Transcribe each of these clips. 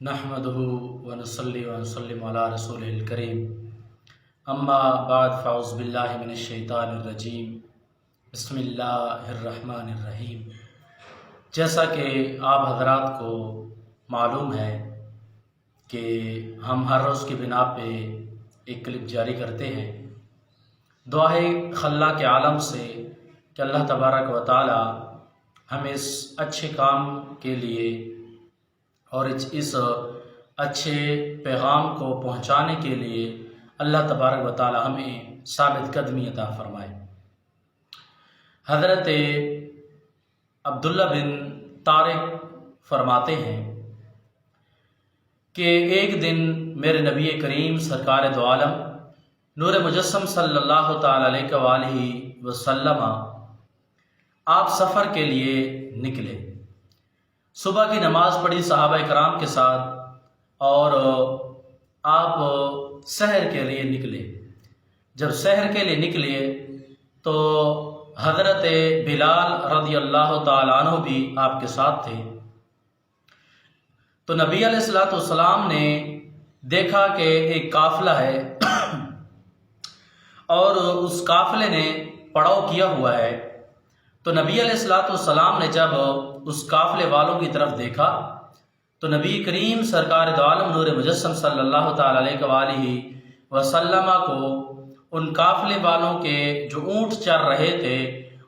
نحمده ونصلي ونسلم على رسوله الكريم اما بعد فاعوذ باللہ من الشیطان الرجیم بسم اللہ الرحمن الرحیم۔ جیسا کہ آپ حضرات کو معلوم ہے کہ ہم ہر روز کی بنا پہ ایک کلپ جاری کرتے ہیں، دعائے خلا کے عالم سے کہ اللہ تبارک و تعالی ہمیں اس اچھے کام کے لیے اور اس اچھے پیغام کو پہنچانے کے لیے اللہ تبارک و تعالی ہمیں ثابت قدمی عطا فرمائے۔ حضرت عبداللہ بن طارق فرماتے ہیں کہ ایک دن میرے نبی کریم سرکار دو عالم نور مجسم صلی اللہ تعالی علیہ وآلہ وسلم آپ سفر کے لیے نکلے۔ صبح کی نماز پڑھی صحابہ کرام کے ساتھ اور آپ سحر کے لیے نکلے۔ جب سحر کے لیے نکلے تو حضرت بلال رضی اللہ تعالی عنہ بھی آپ کے ساتھ تھے۔ تو نبی علیہ الصلوۃ والسلام نے دیکھا کہ ایک قافلہ ہے اور اس قافلے نے پڑاؤ کیا ہوا ہے۔ تو نبی علیہ الصلوۃ والسلام نے جب اس قافلے والوں کی طرف دیکھا تو نبی کریم سرکار دو عالم نور مجسم صلی اللہ تعالی علیہ وآلہ وسلم کو ان قافلے والوں کے جو اونٹ چر رہے تھے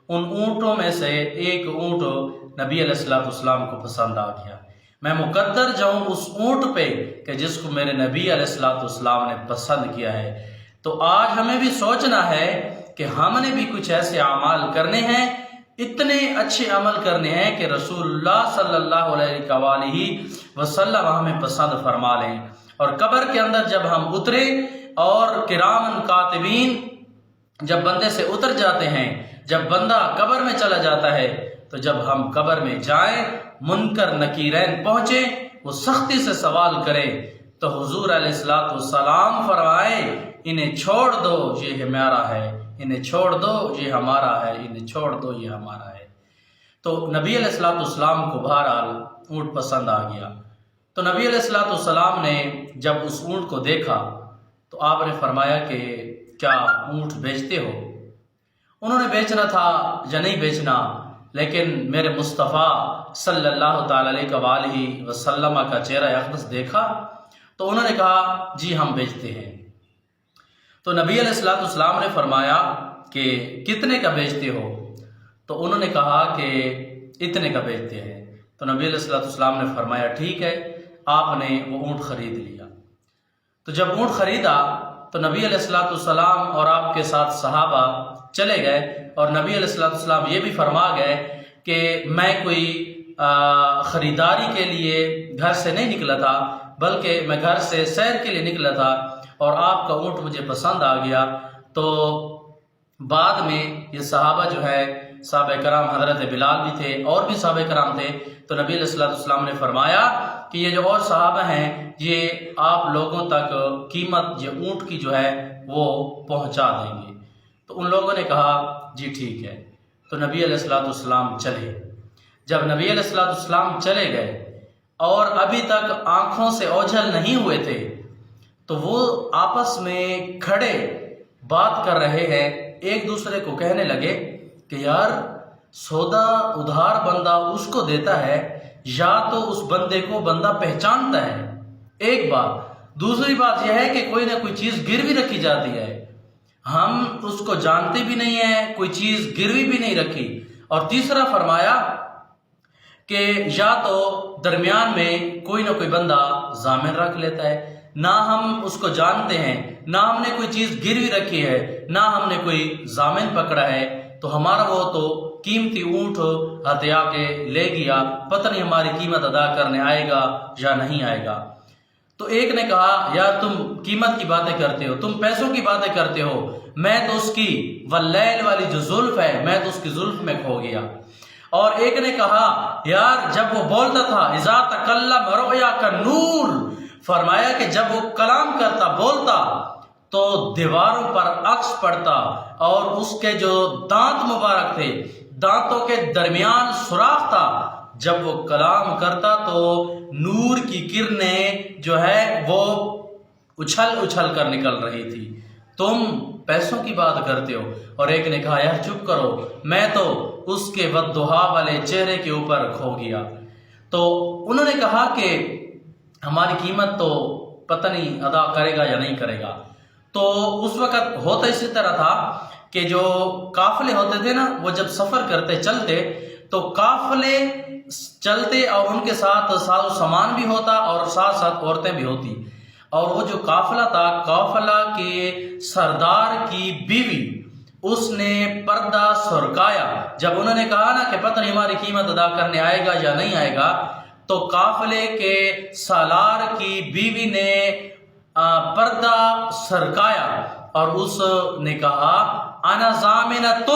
ان اونٹوں میں سے ایک اونٹ نبی علیہ الصلوۃ والسلام کو پسند آ گیا۔ میں مقدر جاؤں اس اونٹ پہ کہ جس کو میرے نبی علیہ الصلوۃ والسلام نے پسند کیا ہے۔ تو آج ہمیں بھی سوچنا ہے کہ ہم نے بھی کچھ ایسے اعمال کرنے ہیں، اتنے اچھے عمل کرنے ہیں کہ رسول اللہ صلی اللہ علیہ وآلہ وسلم ہمیں پسند فرما لیں۔ اور قبر کے اندر جب ہم اترے اور کرامن کاتبین جب بندے سے اتر جاتے ہیں، جب بندہ قبر میں چلا جاتا ہے تو جب ہم قبر میں جائیں منکر نکیرین پہنچے وہ سختی سے سوال کرے تو حضور علیہ الصلوۃ والسلام فرمائے انہیں چھوڑ دو یہ ہمارا ہے، انہیں چھوڑ دو یہ ہمارا ہے، انہیں چھوڑ دو یہ ہمارا ہے۔ تو نبی علیہ الصلوۃ والسلام کو بہرحال اونٹ پسند آ گیا۔ تو نبی علیہ الصلوۃ والسلام نے جب اس اونٹ کو دیکھا تو آپ نے فرمایا کہ کیا اونٹ بیچتے ہو؟ انہوں نے بیچنا تھا یا نہیں بیچنا، لیکن میرے مصطفیٰ صلی اللہ تعالی علیہ وآلہ وسلم کا چہرہ اقدس دیکھا تو انہوں نے کہا جی ہم بیچتے ہیں۔ تو نبی علیہ الصلوۃ والسلام نے فرمایا کہ کتنے کا بیچتے ہو؟ تو انہوں نے کہا کہ اتنے کا بیچتے ہیں۔ تو نبی علیہ الصلوۃ والسلام نے فرمایا ٹھیک ہے، آپ نے وہ اونٹ خرید لیا۔ تو جب اونٹ خریدا تو نبی علیہ الصلوۃ والسلام اور آپ کے ساتھ صحابہ چلے گئے اور نبی علیہ الصلوۃ والسلام یہ بھی فرما گئے کہ میں کوئی خریداری کے لیے گھر سے نہیں نکلا تھا بلکہ میں گھر سے سیر کے لیے نکلا تھا اور آپ کا اونٹ مجھے پسند آ گیا۔ تو بعد میں یہ صحابہ جو ہے صحابہ کرام حضرت بلال بھی تھے اور بھی صحابہ کرام تھے، تو نبی علیہ الصلوۃ والسلام نے فرمایا کہ یہ جو اور صحابہ ہیں یہ آپ لوگوں تک قیمت یہ اونٹ کی جو ہے وہ پہنچا دیں گے۔ تو ان لوگوں نے کہا جی ٹھیک ہے۔ تو نبی علیہ الصلوۃ والسلام چلے۔ جب نبی علیہ الصلوۃ والسلام چلے گئے اور ابھی تک آنکھوں سے اوجھل نہیں ہوئے تھے تو وہ آپس میں کھڑے بات کر رہے ہیں، ایک دوسرے کو کہنے لگے کہ یار سودا ادھار بندہ اس کو دیتا ہے یا تو اس بندے کو بندہ پہچانتا ہے، ایک بات۔ دوسری بات یہ ہے کہ کوئی نہ کوئی چیز گروی رکھی جاتی ہے، ہم اس کو جانتے بھی نہیں ہیں، کوئی چیز گروی بھی نہیں رکھی۔ اور تیسرا فرمایا کہ یا تو درمیان میں کوئی نہ کوئی بندہ ضامن رکھ لیتا ہے، نہ ہم اس کو جانتے ہیں، نہ ہم نے کوئی چیز گروی رکھی ہے، نہ ہم نے کوئی ضامن پکڑا ہے، تو ہمارا وہ تو قیمتی اونٹ ہتھیا کے لے گیا، پتہ نہیں ہماری قیمت ادا کرنے آئے گا یا نہیں آئے گا۔ تو ایک نے کہا یار تم قیمت کی باتیں کرتے ہو، تم پیسوں کی باتیں کرتے ہو، میں تو اس کی واللیل والی جو زلف ہے میں تو اس کی زلف میں کھو گیا۔ اور ایک نے کہا یار جب وہ بولتا تھا اذا تکلم رؤیا کا نور، فرمایا کہ جب وہ کلام کرتا بولتا تو دیواروں پر عکس پڑتا اور اس کے جو دانت مبارک تھے دانتوں کے درمیان سوراخ تھا جب وہ کلام کرتا تو نور کی کرنیں جو ہے وہ اچھل اچھل کر نکل رہی تھی. تم پیسوں کی بات کرتے ہو. اور ایک نے کہا یار چپ کرو، میں تو اس کے والضحیٰ والے چہرے کے اوپر کھو گیا. تو انہوں نے کہا کہ ہماری قیمت تو پتہ نہیں ادا کرے گا یا نہیں کرے گا. تو اس وقت ہوتا اسی طرح تھا کہ جو قافلے ہوتے تھے نا، وہ جب سفر کرتے چلتے تو قافلے چلتے اور ان کے ساتھ ساز و سامان بھی ہوتا اور ساتھ ساتھ عورتیں بھی ہوتی. اور وہ جو قافلہ تھا، قافلہ کے سردار کی بیوی اس نے پردہ سرکایا. جب انہوں نے کہا نا کہ پتہ نہیں ہماری قیمت ادا کرنے آئے گا یا نہیں آئے گا، تو قافلے کے سالار کی بیوی نے پردہ سرکایا اور اس نے کہا انا ضامنۃ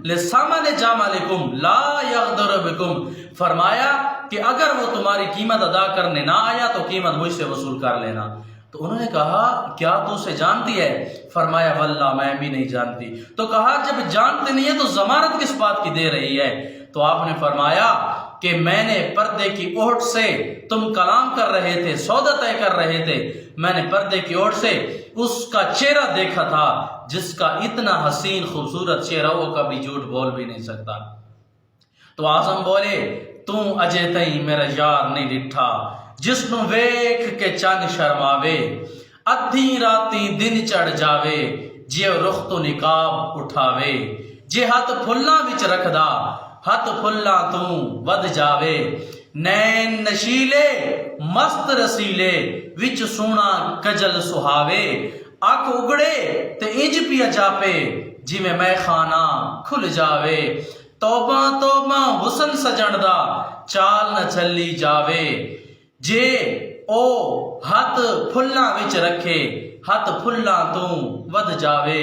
لثمن جملکم لا یغدر بکم. فرمایا کہ اگر وہ تمہاری قیمت ادا کرنے نہ آیا تو قیمت مجھ سے وصول کر لینا. تو انہوں نے کہا کیا تو اسے جانتی ہے؟ فرمایا واللہ میں بھی نہیں جانتی. تو کہا جب جانتے نہیں ہے تو ضمانت کس بات کی دے رہی ہے؟ تو آپ نے فرمایا کہ میں نے پردے کی اوٹ سے، تم کلام کر رہے تھے، سودا طے کر رہے تھے، میں نے پردے کی اوٹ سے اس کا چہرہ دیکھا تھا جس کا اتنا حسین خوبصورت چہرہ وہ کبھی جھوٹ بول بھی نہیں سکتا. تو اعظم بولے تو اجے تئی میرا یار نہیں ڈٹھا، جس نو ویکھ کے چن شرماوے، ادھی راتی دن چڑھ جاوے، جے رخ تو نقاب اٹھاوے، جے ہاتھ پھلاں وچ رکھدا ہاتھ پھلاں تو ود جاوے، نین نشیلے مست رسیلے وچ سونا کجل سہاوے، اکھ اگڑے تے انج پیا جاپے جویں میں خانہ کھل جاوے، توبہ توبہ حسن سجن دا چال نہ چلی جاوے، جے او ہاتھ پھلاں وچ رکھے ہاتھ پھلاں تو ود جاوے،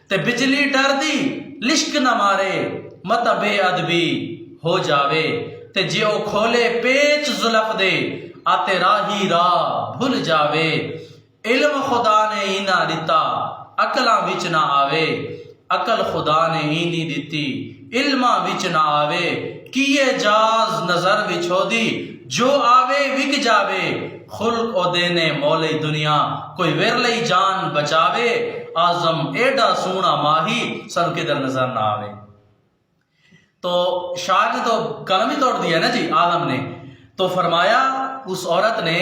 تے بجلی ڈر دی لشک نہ مارے مت بے ادبی ہو جاوے، تے جے او کھولے پیچ زلف دے آتے راہی راہ بھول جاوے، علم خدا نے اینا دتا عقلاں وچ نہ آوے، عقل خدا نے اینی دتی علماں وچ نہ آوے، کیے جاز نظر وچ ہو دی جو آوے وک جاوے، خلق او دینے مولی دنیا کوئی ورلئی جان بچاوے، اعظم ایڈا سونا ماہی سن کدھر نظر نہ آوے. تو شاعر نے تو قلم ہی توڑ دیا نا جی اعظم نے. تو فرمایا اس عورت نے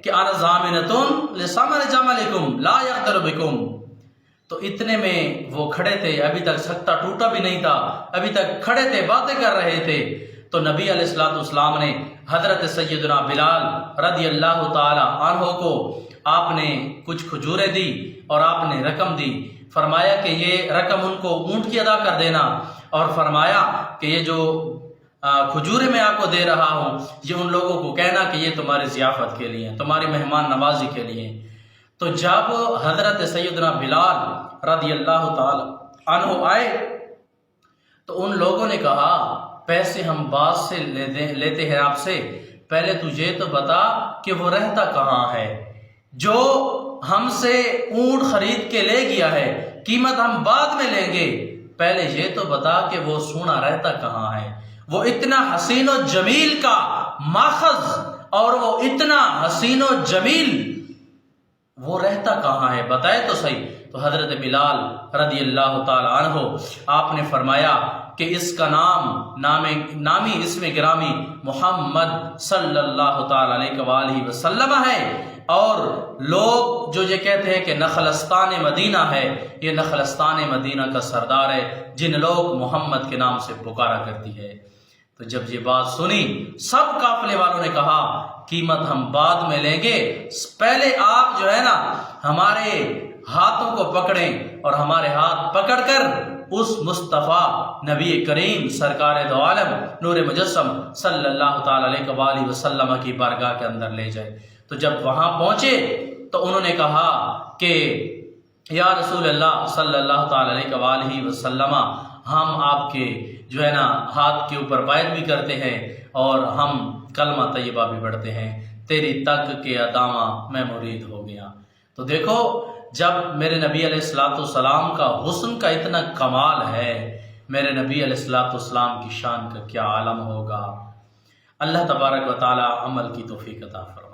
کہ انا ضامنۃ لثمن جملکم لا یغدر بکم. تو اتنے میں وہ کھڑے تھے، ابھی تک سکتا ٹوٹا بھی نہیں تھا، ابھی تک کھڑے تھے، باتیں کر رہے تھے. تو نبی علیہ الصلوۃ والسلام نے حضرت سیدنا بلال رضی اللہ تعالی عنہ کو آپ نے کچھ کھجوریں دی اور آپ نے رقم دی. فرمایا کہ یہ رقم ان کو اونٹ کی ادا کر دینا، اور فرمایا کہ یہ جو کھجوریں میں آپ کو دے رہا ہوں یہ ان لوگوں کو کہنا کہ یہ تمہاری ضیافت کے لیے، تمہاری مہمان نوازی کے لیے. تو جب حضرت سیدنا بلال رضی اللہ تعالی عنہ آئے تو ان لوگوں نے کہا پیسے ہم بعد سے لیتے ہیں آپ سے، پہلے تجھے تو بتا کہ وہ رہتا کہاں ہے، جو ہم سے اونٹ خرید کے لے گیا ہے، قیمت ہم بعد میں لیں گے، پہلے یہ تو بتا کہ وہ سونا رہتا کہاں ہے، وہ اتنا حسین و جمیل کا ماخذ اور وہ اتنا حسین و جمیل وہ رہتا کہاں ہے، بتائے تو صحیح. تو حضرت بلال رضی اللہ تعالی عنہ آپ نے فرمایا کہ اس کا نامی اسم گرامی محمد صلی اللہ تعالی علیہ وآلہ وسلم ہے، اور لوگ جو یہ کہتے ہیں کہ نخلستان مدینہ ہے، یہ نخلستان مدینہ کا سردار ہے جن لوگ محمد کے نام سے پکارا کرتی ہے. تو جب یہ بات سنی سب قافلے والوں نے کہا قیمت ہم بعد میں لیں گے، پہلے آپ جو ہے نا ہمارے ہاتھوں کو پکڑیں اور ہمارے ہاتھ پکڑ کر اس مصطفیٰ نبی کریم سرکار دو عالم نور مجسم صلی اللہ تعالی علیہ وآلہ وسلم کی بارگاہ کے اندر لے جائے. تو جب وہاں پہنچے تو انہوں نے کہا کہ یا رسول اللہ صلی اللہ تعالی علیہ وآلہ وسلم، ہم آپ کے جو ہے نا ہاتھ کے اوپر بیعت بھی کرتے ہیں اور ہم کلمہ طیبہ بھی پڑھتے ہیں، تیری تک کے ادامہ میں مرید ہو گیا. تو دیکھو جب میرے نبی علیہ الصلوۃ والسلام کا حسن کا اتنا کمال ہے، میرے نبی علیہ الصلوۃ والسلام کی شان کا کیا عالم ہوگا. اللہ تبارک و تعالی عمل کی توفیق عطا فرمائے۔